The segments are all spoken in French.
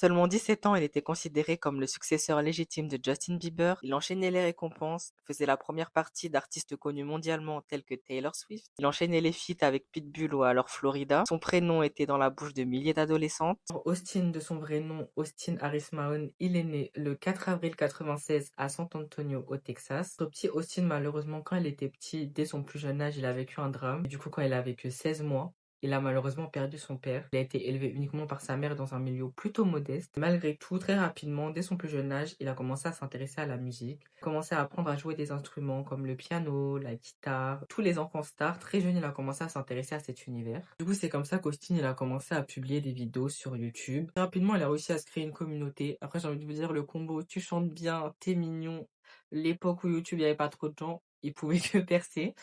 seulement 17 ans, il était considéré comme le successeur légitime de Justin Bieber. Il enchaînait les récompenses, faisait la première partie d'artistes connus mondialement tels que Taylor Swift. Il enchaînait les feats avec Pitbull ou alors Florida. Son prénom était dans la bouche de milliers d'adolescentes. Austin, de son vrai nom, Austin Harris Mahone, il est né le 4 avril 96 à San Antonio, au Texas. Son petit Austin, malheureusement, quand il était petit, dès son plus jeune âge, il a vécu un drame. Du coup, quand il avait que 16 mois, il a malheureusement perdu son père. Il a été élevé uniquement par sa mère dans un milieu plutôt modeste. Malgré tout, très rapidement, dès son plus jeune âge, il a commencé à s'intéresser à la musique. Il a commencé à apprendre à jouer des instruments comme le piano, la guitare. Tous les enfants stars, très jeune, il a commencé à s'intéresser à cet univers. Du coup, c'est comme ça qu'Austin, il a commencé à publier des vidéos sur YouTube. Très rapidement, il a réussi à se créer une communauté. Après, j'ai envie de vous dire, le combo, tu chantes bien, t'es mignon. L'époque où YouTube, il n'y avait pas trop de gens, il pouvait que percer.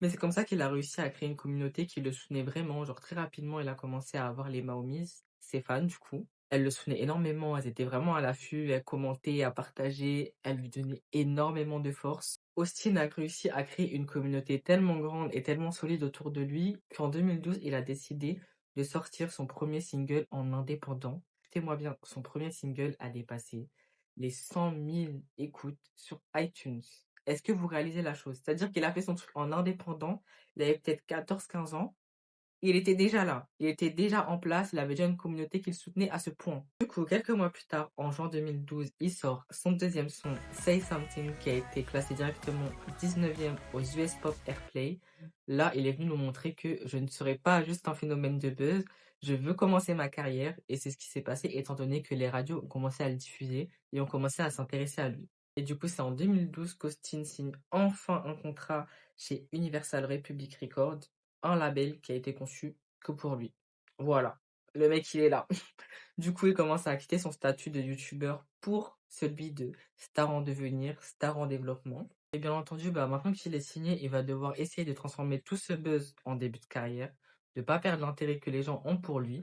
Mais c'est comme ça qu'il a réussi à créer une communauté qui le soutenait vraiment. Genre très rapidement, il a commencé à avoir les Mahomies, ses fans du coup. Elles le soutenaient énormément, elles étaient vraiment à l'affût, elles commentaient, à partager, elles lui donnaient énormément de force. Austin a réussi à créer une communauté tellement grande et tellement solide autour de lui qu'en 2012, il a décidé de sortir son premier single en indépendant. Écoutez-moi bien, son premier single a dépassé les 100 000 écoutes sur iTunes. Est-ce que vous réalisez la chose? C'est-à-dire qu'il a fait son truc en indépendant, il avait peut-être 14-15 ans, il était déjà là, il était déjà en place, il avait déjà une communauté qui le soutenait à ce point. Du coup, quelques mois plus tard, en juin 2012, il sort son deuxième son, Say Something, qui a été classé directement 19e aux US Pop Airplay. Là, il est venu nous montrer que je ne serais pas juste un phénomène de buzz, je veux commencer ma carrière, et c'est ce qui s'est passé étant donné que les radios ont commencé à le diffuser et ont commencé à s'intéresser à lui. Et du coup, c'est en 2012 qu'Austin signe enfin un contrat chez Universal Republic Records, un label qui a été conçu que pour lui. Voilà, le mec il est là. Du coup, il commence à quitter son statut de youtubeur pour celui de star en devenir, star en développement. Et bien entendu, maintenant qu'il est signé, il va devoir essayer de transformer tout ce buzz en début de carrière, de pas perdre l'intérêt que les gens ont pour lui.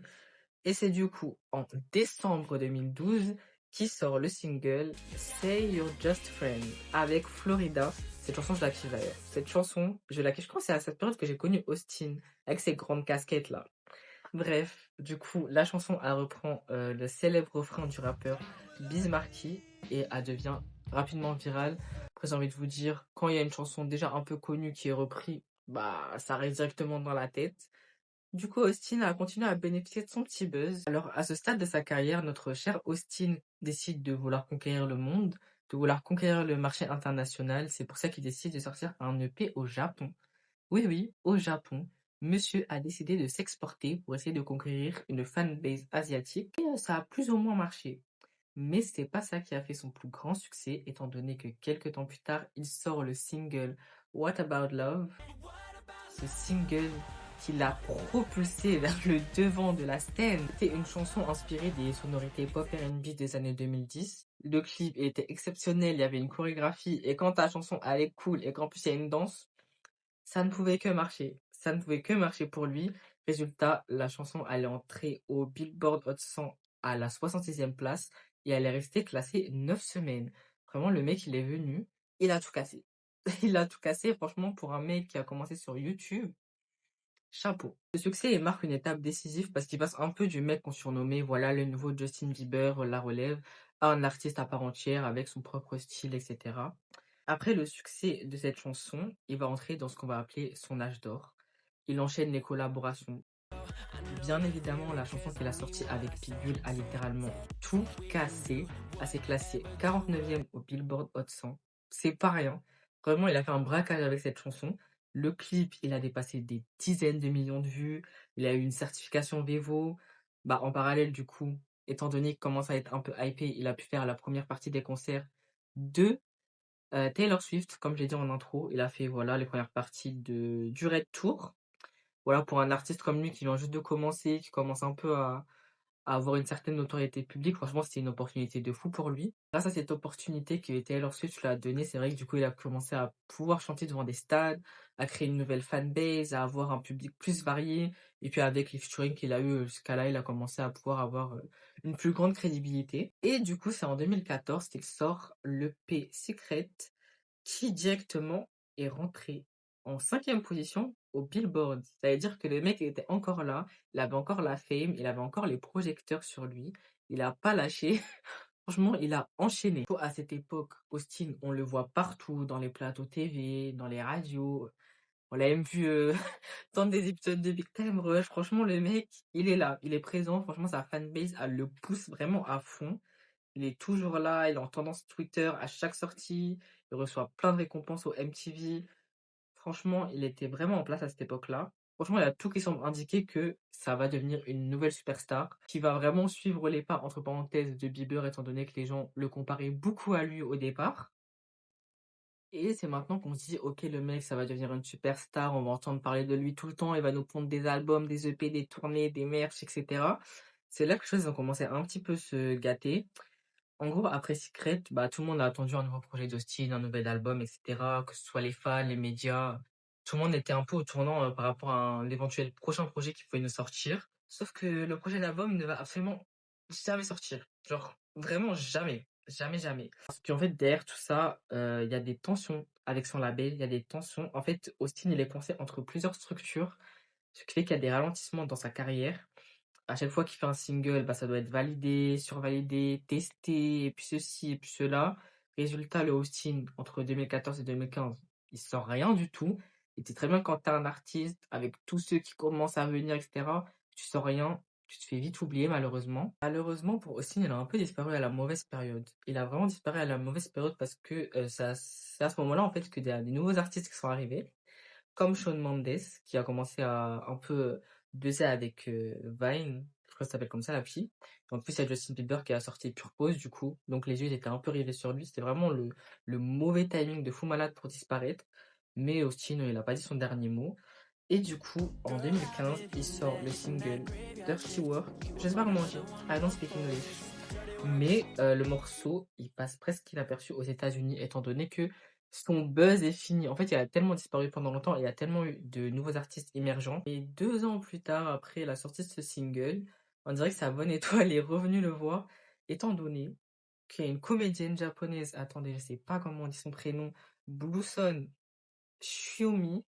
Et c'est du coup en décembre 2012 qui sort le single Say You're Just Friend avec Florida. Cette chanson, je la kiffe d'ailleurs. Cette chanson, je la kiffe. Je crois que c'est à cette période que j'ai connu Austin avec ses grandes casquettes là. Bref, du coup, la chanson, elle reprend le célèbre refrain du rappeur Biz Markie et elle devient rapidement virale. Après, j'ai envie de vous dire, quand il y a une chanson déjà un peu connue qui est reprise, ça reste directement dans la tête. Du coup, Austin a continué à bénéficier de son petit buzz. Alors, à ce stade de sa carrière, notre cher Austin décide de vouloir conquérir le monde, de vouloir conquérir le marché international. C'est pour ça qu'il décide de sortir un EP au Japon. Oui, oui, au Japon. Monsieur a décidé de s'exporter pour essayer de conquérir une fanbase asiatique et ça a plus ou moins marché. Mais c'est pas ça qui a fait son plus grand succès, étant donné que quelques temps plus tard, il sort le single What About Love. Ce single qui l'a propulsé vers le devant de la scène. C'était une chanson inspirée des sonorités pop R&B des années 2010. Le clip était exceptionnel, il y avait une chorégraphie, et quand ta chanson elle est cool et qu'en plus il y a une danse, ça ne pouvait que marcher. Ça ne pouvait que marcher pour lui. Résultat, la chanson elle est entrée au Billboard Hot 100 à la 66e place et elle est restée classée 9 semaines. Vraiment, le mec il est venu, il a tout cassé. Il a tout cassé, franchement, pour un mec qui a commencé sur YouTube. Chapeau. Ce succès marque une étape décisive parce qu'il passe un peu du mec qu'on surnommait, voilà, le nouveau Justin Bieber, la relève, à un artiste à part entière avec son propre style, etc. Après le succès de cette chanson, il va entrer dans ce qu'on va appeler son âge d'or. Il enchaîne les collaborations. Bien évidemment, la chanson qu'il a sortie avec Pitbull a littéralement tout cassé. Elle s'est classée 49e au Billboard Hot 100. C'est pas rien. Vraiment, il a fait un braquage avec cette chanson. Le clip, il a dépassé des dizaines de millions de vues. Il a eu une certification Vevo. En parallèle, du coup, étant donné qu'il commence à être un peu hypé, il a pu faire la première partie des concerts de Taylor Swift, comme j'ai dit en intro. Il a fait voilà les premières parties du Red Tour. Voilà, pour un artiste comme lui qui vient juste de commencer, qui commence un peu à avoir une certaine notoriété publique, franchement, c'était une opportunité de fou pour lui. Grâce à cette opportunité que Taylor Swift lui a donnée, c'est vrai que du coup, il a commencé à pouvoir chanter devant des stades, à créer une nouvelle fanbase, à avoir un public plus varié. Et puis avec les featuring qu'il a eu jusqu'à là, il a commencé à pouvoir avoir une plus grande crédibilité. Et du coup, c'est en 2014 qu'il sort le P Secret, qui directement est rentré en 5e position au Billboard. Ça veut dire que le mec était encore là, il avait encore la fame, il avait encore les projecteurs sur lui. il a pas lâché. Franchement, il a enchaîné. À cette époque, Austin, on le voit partout, dans les plateaux TV, dans les radios. On l'a même vu dans des épisodes de Big Time Rush. Franchement, le mec, il est là, il est présent. Franchement, sa fanbase, elle le pousse vraiment à fond. Il est toujours là, il est en tendance Twitter à chaque sortie. Il reçoit plein de récompenses au MTV. Franchement, il était vraiment en place à cette époque-là. Franchement, il y a tout qui semble indiquer que ça va devenir une nouvelle superstar qui va vraiment suivre les pas, entre parenthèses, de Bieber, étant donné que les gens le comparaient beaucoup à lui au départ. Et c'est maintenant qu'on se dit, ok, le mec, ça va devenir une superstar, on va entendre parler de lui tout le temps, il va nous pondre des albums, des EP, des tournées, des merch, etc. C'est là que les choses ont commencé à un petit peu se gâter. En gros, après Secret, bah, tout le monde a attendu un nouveau projet d'Austin, un nouvel album, etc. Que ce soit les fans, les médias. Tout le monde était un peu au tournant par rapport à l'éventuel prochain projet qui pouvait nous sortir. Sauf que le prochain album ne va absolument jamais sortir. Genre, vraiment jamais. Jamais, jamais. Parce qu'en fait, derrière tout ça, il y a des tensions avec son label, il y a des tensions. En fait, Austin, il est coincé entre plusieurs structures, ce qui fait qu'il y a des ralentissements dans sa carrière. À chaque fois qu'il fait un single, bah, ça doit être validé, survalidé, testé, et puis ceci, et puis cela. Résultat, le Austin, entre 2014 et 2015, il sort rien du tout. Et tu sais très bien quand t'as un artiste, avec tous ceux qui commencent à venir, etc., tu sors rien, tu te fais vite oublier, malheureusement. Malheureusement, pour Austin, il a un peu disparu à la mauvaise période. Il a vraiment disparu à la mauvaise période parce que c'est à ce moment-là, en fait, que des nouveaux artistes qui sont arrivés comme Shawn Mendes, qui a commencé à un peu buzzer avec Vine, je crois que ça s'appelle comme ça la fille. En plus, il y a Justin Bieber qui a sorti Pure Pose, du coup. Donc les yeux étaient un peu rivés sur lui. C'était vraiment le mauvais timing de fou malade pour disparaître. Mais Austin, il a pas dit son dernier mot. Et du coup, en 2015, il sort le single Dirty Work. Je sais pas comment dire. I don't speak English. Mais le morceau, il passe presque inaperçu aux États-Unis, étant donné que son buzz est fini. En fait, il a tellement disparu pendant longtemps, il y a tellement eu de nouveaux artistes émergents. Et 2 ans plus tard, après la sortie de ce single, on dirait que sa bonne étoile est revenue le voir, étant donné qu'il y a une comédienne japonaise, attendez, je sais pas comment on dit son prénom, Blueson Shiemi,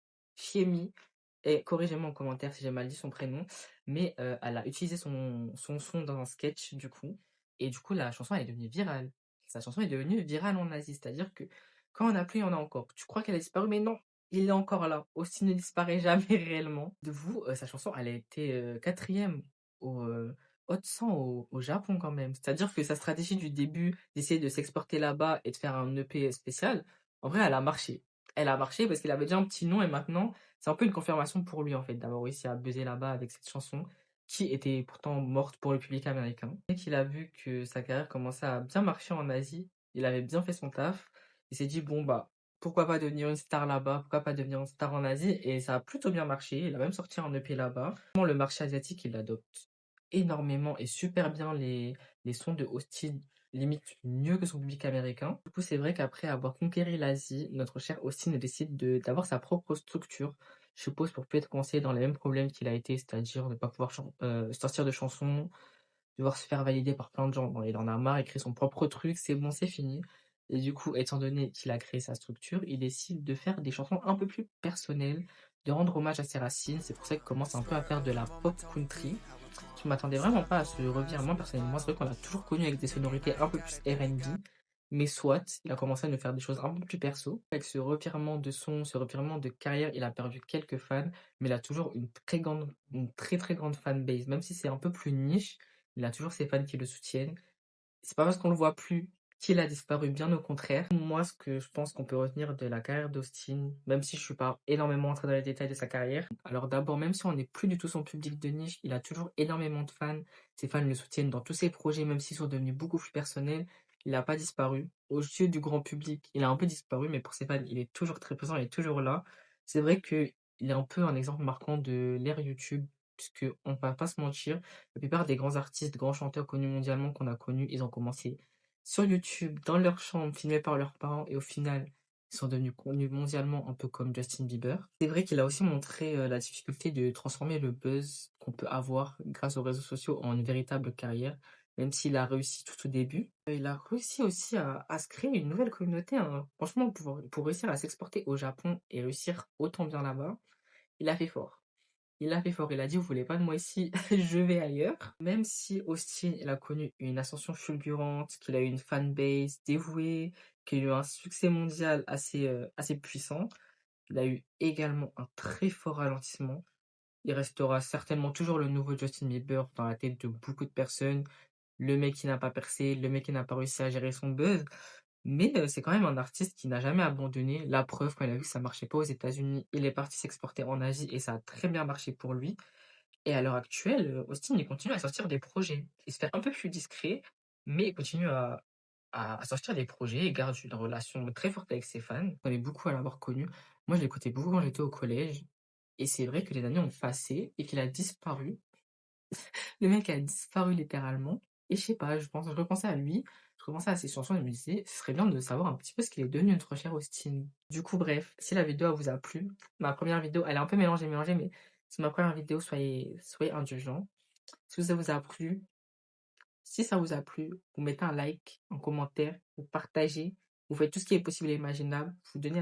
et corrigez-moi en commentaire si j'ai mal dit son prénom, mais elle a utilisé son son dans un sketch du coup, et du coup la chanson elle est devenue virale. Sa chanson est devenue virale en Asie, c'est-à-dire que quand on a plus, il y en a encore. Tu crois qu'elle a disparu, mais non, il est encore là. Aussi ne disparaît jamais réellement. De vous, sa chanson elle a été 4e au Hot 100 au Japon quand même. C'est-à-dire que sa stratégie du début d'essayer de s'exporter là-bas et de faire un EP spécial, en vrai elle a marché. Elle a marché parce qu'il avait déjà un petit nom et maintenant c'est un peu une confirmation pour lui, en fait, d'avoir réussi à buzzer là-bas avec cette chanson, qui était pourtant morte pour le public américain. Dès qu'il a vu que sa carrière commençait à bien marcher en Asie, il avait bien fait son taf, il s'est dit, bon, bah, pourquoi pas devenir une star là-bas, pourquoi pas devenir une star en Asie, et ça a plutôt bien marché, il a même sorti un EP là-bas. Vraiment, le marché asiatique, il adopte énormément et super bien les sons de Austin, limite mieux que son public américain. Du coup, c'est vrai qu'après avoir conquéri l'Asie, notre cher Austin décide d'avoir sa propre structure, je suppose pour peut-être coincé dans les mêmes problèmes qu'il a été, c'est-à-dire ne pas pouvoir sortir de chansons, devoir se faire valider par plein de gens. Bon, il en a marre, il crée son propre truc, c'est bon, c'est fini. Et du coup, étant donné qu'il a créé sa structure, il décide de faire des chansons un peu plus personnelles, de rendre hommage à ses racines. C'est pour ça qu'il commence un peu à faire de la pop country. Je m'attendais vraiment pas à ce revirement personnellement. C'est vrai qu'on l'a toujours connu avec des sonorités un peu plus R&B, mais soit, il a commencé à nous faire des choses un peu plus perso. Avec ce revirement de son, ce revirement de carrière, il a perdu quelques fans, mais il a toujours une très très grande fanbase. Même si c'est un peu plus niche, il a toujours ses fans qui le soutiennent. C'est pas parce qu'on le voit plus qu'il a disparu, bien au contraire. Moi, ce que je pense qu'on peut retenir de la carrière d'Austin, même si je suis pas énormément entré dans les détails de sa carrière, alors d'abord, même si on n'est plus du tout son public de niche, il a toujours énormément de fans. Ses fans le soutiennent dans tous ses projets, même s'ils sont devenus beaucoup plus personnels. Il n'a pas disparu. Aux yeux du grand public, il a un peu disparu, mais pour ses fans, il est toujours très présent, il est toujours là. C'est vrai qu'il est un peu un exemple marquant de l'ère YouTube, puisque on va pas se mentir, la plupart des grands artistes, grands chanteurs connus mondialement qu'on a connus, ils ont commencé sur YouTube, dans leur chambre, filmés par leurs parents, et au final, ils sont devenus connus mondialement, un peu comme Justin Bieber. C'est vrai qu'il a aussi montré la difficulté de transformer le buzz qu'on peut avoir grâce aux réseaux sociaux en une véritable carrière, même s'il a réussi tout au début. Il a réussi aussi à se créer une nouvelle communauté, hein. Franchement, pour réussir à s'exporter au Japon et réussir autant bien là-bas, il a fait fort. Il a fait fort, il a dit: «Vous voulez pas de moi ici, je vais ailleurs». Même si Austin, il a connu une ascension fulgurante, qu'il a eu une fanbase dévouée, qu'il a eu un succès mondial assez puissant, il a eu également un très fort ralentissement. Il restera certainement toujours le nouveau Justin Bieber dans la tête de beaucoup de personnes, le mec qui n'a pas percé, le mec qui n'a pas réussi à gérer son buzz. Mais c'est quand même un artiste qui n'a jamais abandonné. La preuve, quand il a vu que ça marchait pas aux États-Unis, il est parti s'exporter en Asie et ça a très bien marché pour lui. Et à l'heure actuelle, Austin, il continue à sortir des projets. Il se fait un peu plus discret, mais il continue à sortir des projets. Il garde une relation très forte avec ses fans. On est beaucoup à l'avoir connu. Moi, je l'écoutais beaucoup quand j'étais au collège. Et c'est vrai que les années ont passé et qu'il a disparu. Le mec a disparu littéralement. Et je sais pas, je repensais à lui, je repensais à ses chansons et je me disais, ce serait bien de savoir un petit peu ce qu'il est devenu notre cher Austin. Du coup, bref, si la vidéo vous a plu, ma première vidéo, elle est un peu mélangée, mais c'est ma première vidéo, soyez indulgents. Si ça vous a plu, si ça vous a plu, vous mettez un like, un commentaire, vous partagez, vous faites tout ce qui est possible et imaginable, vous donnez